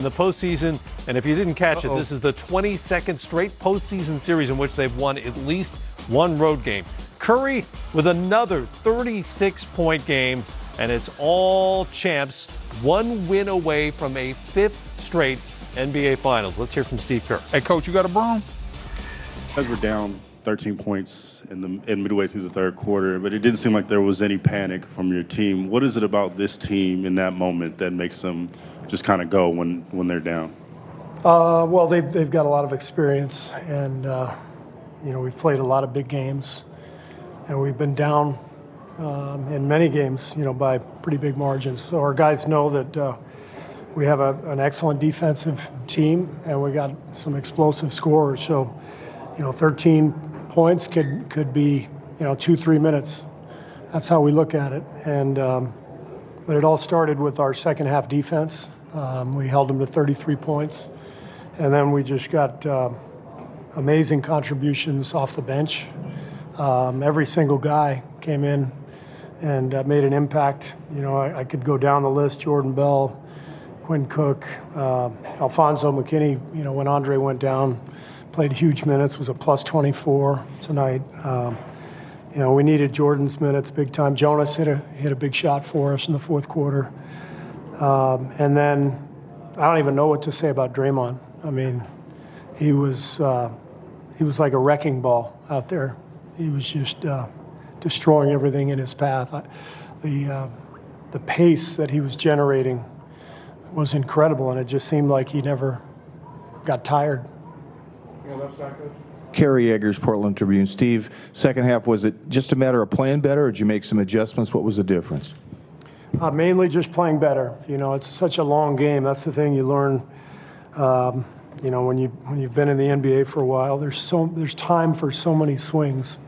in the postseason. And if you didn't catch it, this is the 22nd straight postseason series in which they've won at least one road game. Curry with another 36-point game, and it's all champs, one win away from a fifth straight NBA Finals. Let's hear from Steve Kerr. Hey, Coach, you got a broom? As we're down 13 points in midway through the third quarter, but it didn't seem like there was any panic from your team. What is it about this team in that moment that makes them just kind of go when they're down? Well, they've got a lot of experience, and we've played a lot of big games, and we've been down in many games, by pretty big margins. So our guys know that we have an excellent defensive team, and we got some explosive scorers. So, 13 points could be, 2-3 minutes. That's how we look at it. And but it all started with our second half defense. We held them to 33 points, and then we just got amazing contributions off the bench. Every single guy came in and made an impact. I could go down the list: Jordan Bell, Quinn Cook, Alfonso McKinney. When Andre went down, played huge minutes, was a plus 24 tonight. We needed Jordan's minutes big time. Jonas hit a big shot for us in the fourth quarter. And then I don't even know what to say about Draymond. I mean, he was like a wrecking ball out there. He was just destroying everything in his path. The pace that he was generating was incredible, and it just seemed like he never got tired. Kerry Eggers, Portland Tribune. Steve, second half, was it just a matter of playing better, or did you make some adjustments? What was the difference? Mainly just playing better. It's such a long game. That's the thing you learn. When you've been in the NBA for a while, there's time for so many swings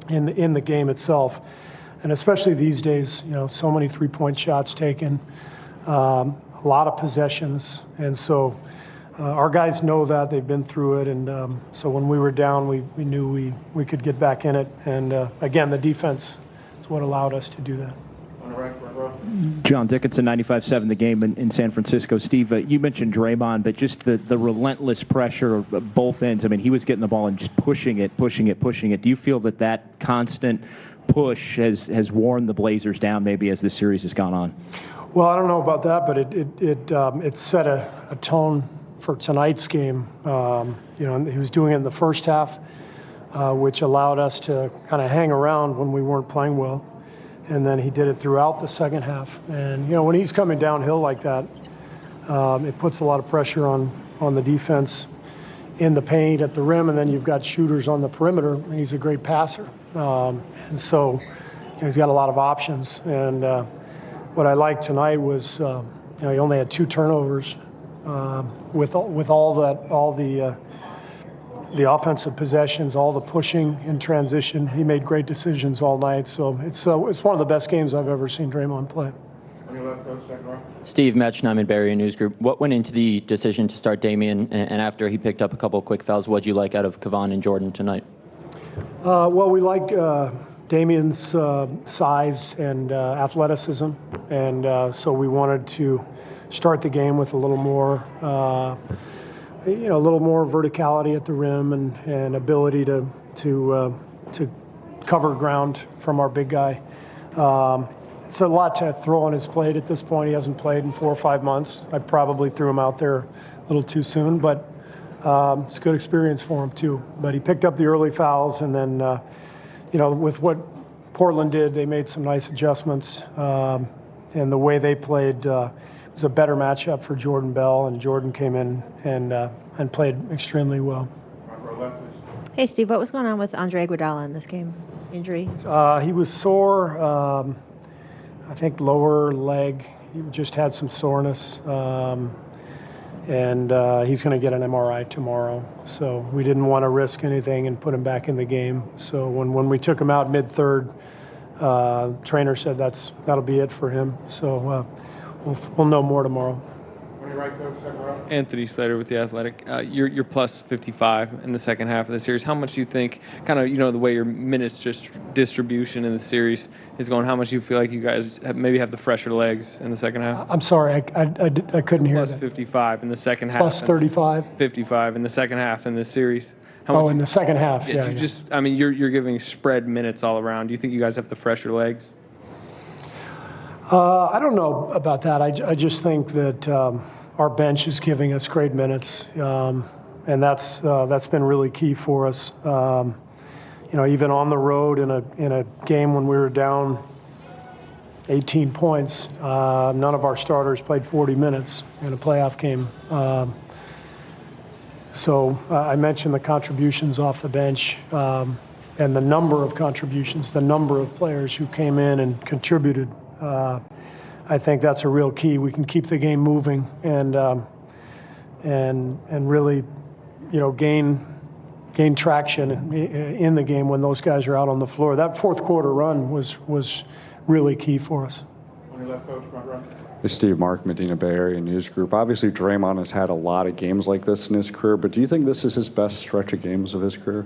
in the game itself, and especially these days. So many three-point shots taken, a lot of possessions, and so. Our guys know that. They've been through it, and so when we were down, we knew we could get back in it. And again, the defense is what allowed us to do that. John Dickinson, 95.7 The Game in San Francisco. Steve, you mentioned Draymond, but just the relentless pressure of both ends. I mean, he was getting the ball and just pushing it. Do you feel that constant push has worn the Blazers down maybe as this series has gone on? Well, I don't know about that, but it set a tone for tonight's game. He was doing it in the first half, which allowed us to kind of hang around when we weren't playing well. And then he did it throughout the second half. And, when he's coming downhill like that, it puts a lot of pressure on the defense in the paint at the rim. And then you've got shooters on the perimeter, and he's a great passer. And so he's got a lot of options. And what I liked tonight was, he only had 2 turnovers. With all the offensive possessions, all the pushing in transition, he made great decisions all night. So it's one of the best games I've ever seen Draymond play. Steve Metchnime, Barrier News Group. What went into the decision to start Damian, and after he picked up a couple of quick fouls, what'd you like out of Kevon and Jordan tonight? Well, we like Damian's size and athleticism, and so we wanted to start the game with a little more, a little more verticality at the rim and ability to cover ground from our big guy. It's a lot to throw on his plate at this point. He hasn't played in 4 or 5 months. I probably threw him out there a little too soon, but it's a good experience for him too. But he picked up the early fouls, and then, with what Portland did, they made some nice adjustments, and the way they played. It was a better matchup for Jordan Bell, and Jordan came in and played extremely well. Hey, Steve, what was going on with Andre Iguodala in this game? Injury? He was sore, I think lower leg. He just had some soreness, and he's going to get an MRI tomorrow. So we didn't want to risk anything and put him back in the game. So when we took him out mid-third, trainer said that'll be it for him. So we'll know more tomorrow. Anthony Slater with The Athletic. You're plus 55 in the second half of the series. How much do you think, kind of, the way your minutes distribution in the series is going, how much do you feel like you guys maybe have the fresher legs in the second half? I'm sorry, I couldn't hear Plus that. 55 in the second half. Plus 35? 55 in the second half in this series. In the second half, yeah. You're giving spread minutes all around. Do you think you guys have the fresher legs? I don't know about that. I just think that our bench is giving us great minutes, and that's been really key for us. Even on the road in a game when we were down 18 points, none of our starters played 40 minutes in a playoff game. So I mentioned the contributions off the bench and the number of contributions, the number of players who came in and contributed. I think that's a real key. We can keep the game moving and really, gain traction in the game when those guys are out on the floor. That fourth quarter run was really key for us. On your left, coach, front row. Hey, Steve, Mark, Medina Bay Area News Group. Obviously, Draymond has had a lot of games like this in his career, but do you think this is his best stretch of games of his career?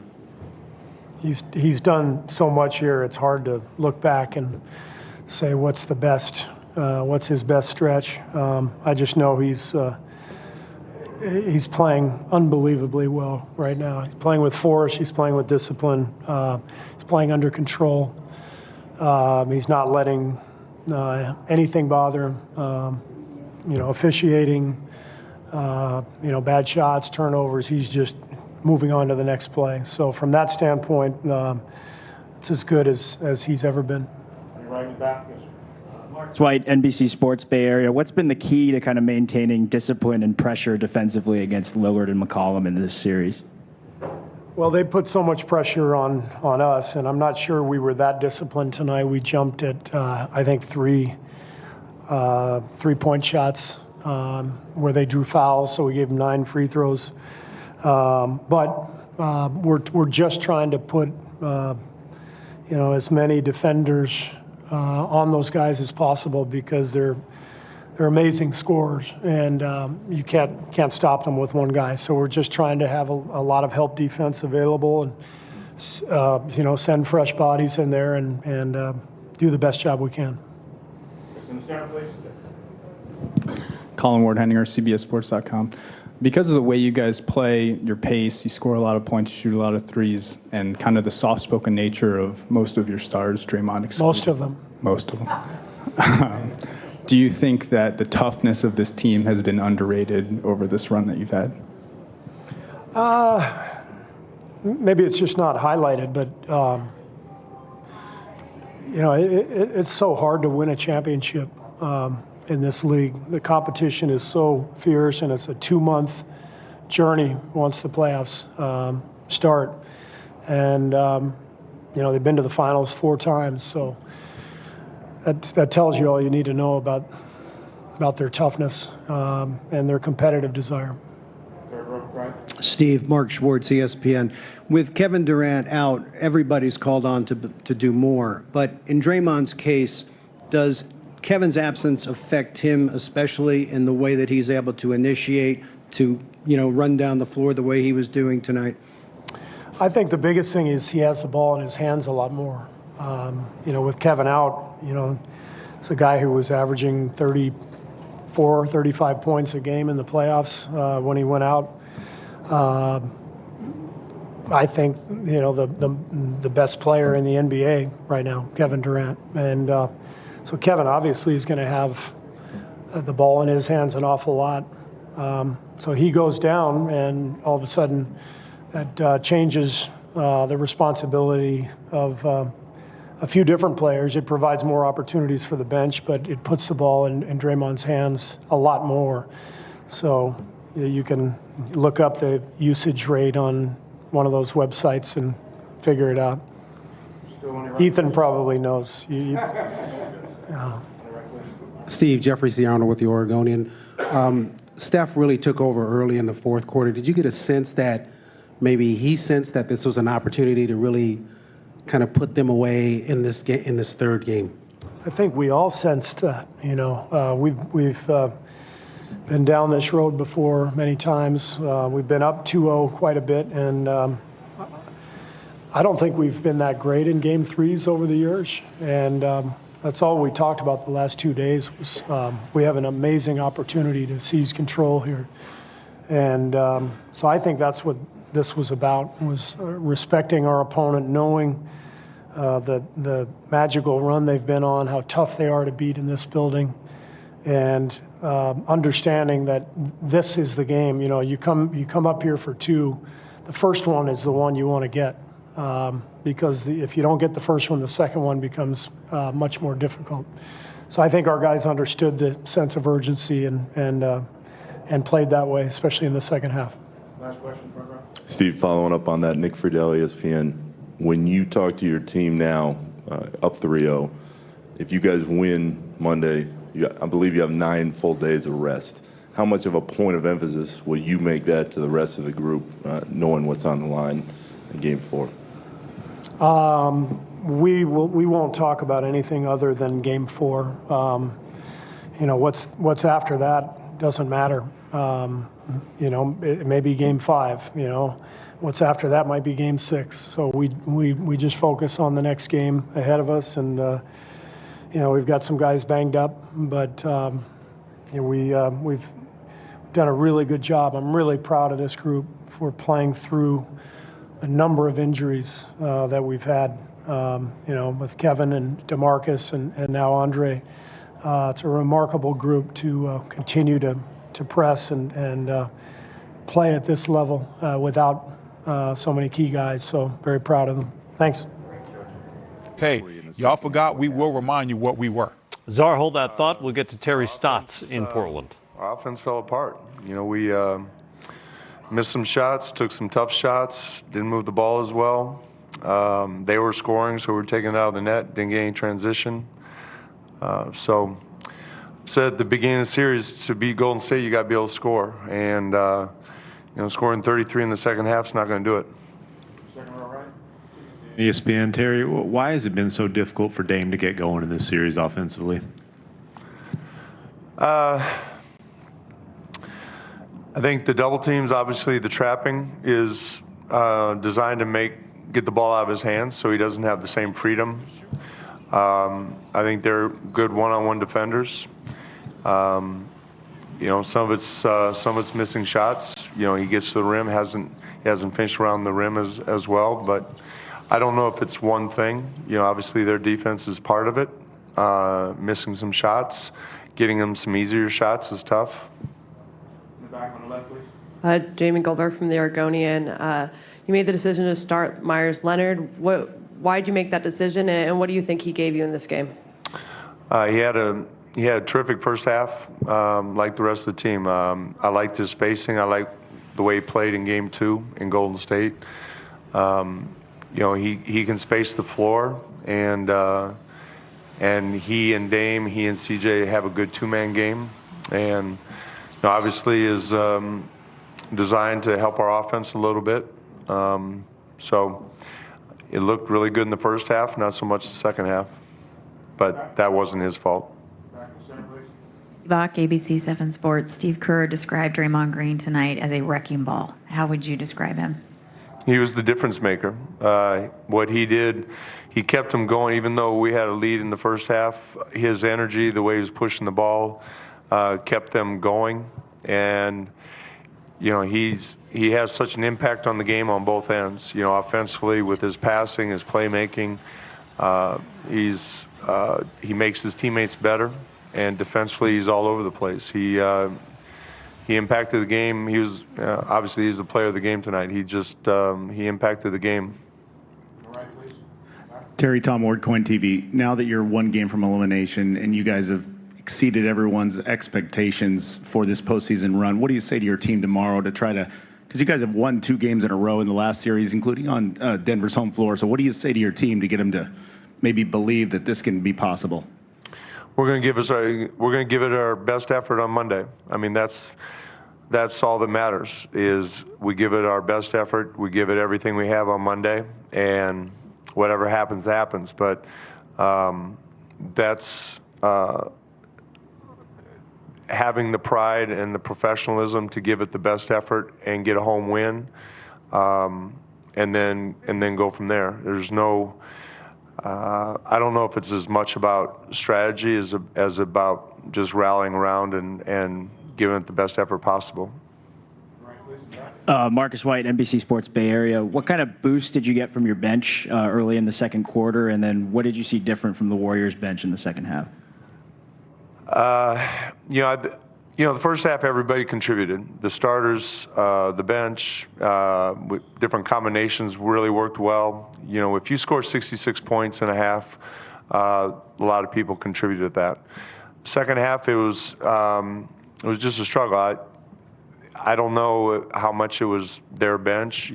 He's done so much here. It's hard to look back and say what's his best stretch. I just know he's playing unbelievably well right now. He's playing with force. He's playing with discipline. He's playing under control. He's not letting anything bother him. Officiating, bad shots, turnovers. He's just moving on to the next play. So from that standpoint, it's as good as he's ever been. Mark White, NBC Sports Bay Area. What's been the key to kind of maintaining discipline and pressure defensively against Lillard and McCollum in this series? Well, they put so much pressure on us, and I'm not sure we were that disciplined tonight. We jumped at, I think, three-point shots where they drew fouls, so we gave them 9 free throws. But we're just trying to put, as many defenders on those guys as possible because they're amazing scorers, and you can't stop them with one guy. So we're just trying to have a lot of help defense available, and send fresh bodies in there and do the best job we can. Colin Ward-Henninger, CBSSports.com. Because of the way you guys play, your pace, you score a lot of points, you shoot a lot of threes, and kind of the soft-spoken nature of most of your stars, Draymond excluded. Most of them. Most of them. Do you think that the toughness of this team has been underrated over this run that you've had? Maybe it's just not highlighted, but it's so hard to win a championship in this league. The competition is so fierce, and it's a 2-month journey once the playoffs start. And they've been to the finals 4 times, so that tells you all you need to know about their toughness and their competitive desire. Steve, Mark Schwartz, ESPN. With Kevin Durant out, everybody's called on to do more. But in Draymond's case, does Kevin's absence affect him, especially in the way that he's able to initiate, to run down the floor the way he was doing tonight? I think the biggest thing is he has the ball in his hands a lot more. With Kevin out, it's a guy who was averaging 34, 35 points a game in the playoffs when he went out. I think, the best player in the NBA right now, Kevin Durant. And so Kevin obviously is going to have the ball in his hands an awful lot. So he goes down, and all of a sudden that changes the responsibility of a few different players. It provides more opportunities for the bench, but it puts the ball in Draymond's hands a lot more. So you can look up the usage rate on one of those websites and figure it out. Ethan probably knows. Steve, Jeffrey Ciano with the Oregonian. Steph really took over early in the fourth quarter. Did you get a sense that maybe he sensed that this was an opportunity to really kind of put them away in this third game? I think we all sensed that. We've been down this road before many times. We've been up 2-0 quite a bit, and I don't think we've been that great in game threes over the years. And that's all we talked about the last 2 days was we have an amazing opportunity to seize control here. And so I think that's what this was about, was respecting our opponent, knowing the magical run they've been on, how tough they are to beat in this building, and understanding that this is the game. You know, you come up here for two. The first one is the one you want to get, because if you don't get the first one, the second one becomes much more difficult. So I think our guys understood the sense of urgency and played that way, especially in the second half. Last question, front row. Steve, following up on that, Nick Friedel, ESPN. When you talk to your team now, up 3-0, if you guys win Monday, I believe you have 9 full days of rest. How much of a point of emphasis will you make that to the rest of the group, knowing what's on the line in Game 4? We won't talk about anything other than Game 4. You know, what's after that doesn't matter. You know, it may be Game 5. You know, what's after that might be Game 6. So we just focus on the next game ahead of us, and you know, we've got some guys banged up, but you know, we've done a really good job. I'm really proud of this group for playing through a number of injuries that we've had. You know, with Kevin and DeMarcus and now Andre. It's a remarkable group to continue to press and play at this level without so many key guys. So very proud of them. Thanks. Hey, y'all forgot we will remind you what we were. Czar, hold that thought. We'll get to Terry Stotts in Portland. Our offense fell apart. You know, we missed some shots, took some tough shots, didn't move the ball as well. They were scoring, so we were taking it out of the net, didn't get any transition. So said at the beginning of the series, to beat Golden State, you got to be able to score. And, you know, scoring 33 in the second half is not going to do it. ESPN, Terry, why has it been so difficult for Dame to get going in this series offensively? I think the double teams, obviously the trapping is designed to get the ball out of his hands so he doesn't have the same freedom. I think they're good one-on-one defenders. You know, some of it's missing shots. You know, he gets to the rim, hasn't finished around the rim as well. But I don't know if it's one thing. You know, obviously their defense is part of it. Missing some shots, getting them some easier shots is tough. In the back on the left, please. Jamie Goldberg from the Oregonian. You made the decision to start Myers Leonard. Why did you make that decision, and what do you think he gave you in this game? He had a terrific first half, like the rest of the team. I liked his spacing. I liked the way he played in Game 2 in Golden State. You know, he can space the floor, and he and Dame, he and CJ have a good two-man game, and you know, obviously is designed to help our offense a little bit. So it looked really good in the first half, not so much the second half, but that wasn't his fault. Bach, ABC 7 Sports. Steve Kerr described Draymond Green tonight as a wrecking ball. How would you describe him? He was the difference maker. What he did, he kept them going, even though we had a lead in the first half. His energy, the way he was pushing the ball, kept them going. And, you know, he has such an impact on the game on both ends. You know, offensively with his passing, his playmaking, he makes his teammates better. And defensively, he's all over the place. He impacted the game. He was obviously he's the player of the game tonight. He just he impacted the game. Terry, Tom Ward, Coin TV. Now that you're one game from elimination and you guys have exceeded everyone's expectations for this postseason run, what do you say to your team tomorrow to try to? Because you guys have won 2 games in a row in the last series, including on Denver's home floor. So what do you say to your team to get them to maybe believe that this can be possible? We're going to give it our best effort on Monday. I mean, that's all that matters. Is we give it our best effort. We give it everything we have on Monday, and whatever happens, happens. But that's having the pride and the professionalism to give it the best effort and get a home win, and then go from there. There's no. I don't know if it's as much about strategy as about just rallying around and giving it the best effort possible. Marcus White, NBC Sports Bay Area. What kind of boost did you get from your bench early in the second quarter, and then what did you see different from the Warriors bench in the second half? The first half everybody contributed. The starters, the bench, with different combinations really worked well. If you score 66 points in a half, a lot of people contributed that. Second half, it was just a struggle. I don't know how much it was their bench.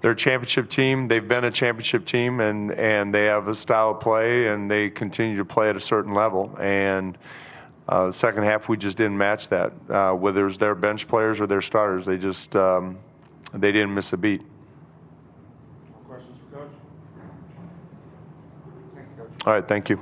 They're a championship team. They've been a championship team, and they have a style of play, and they continue to play at a certain level. And the second half, we just didn't match that. Whether it was their bench players or their starters, they just they didn't miss a beat. More questions for Coach? Thank you, Coach. All right, thank you.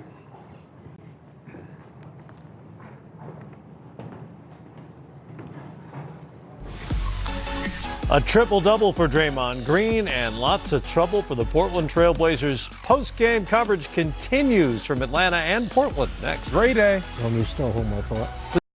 A triple-double for Draymond Green and lots of trouble for the Portland Trail Blazers. Post-game coverage continues from Atlanta and Portland next. Great day. Let me start home, I thought.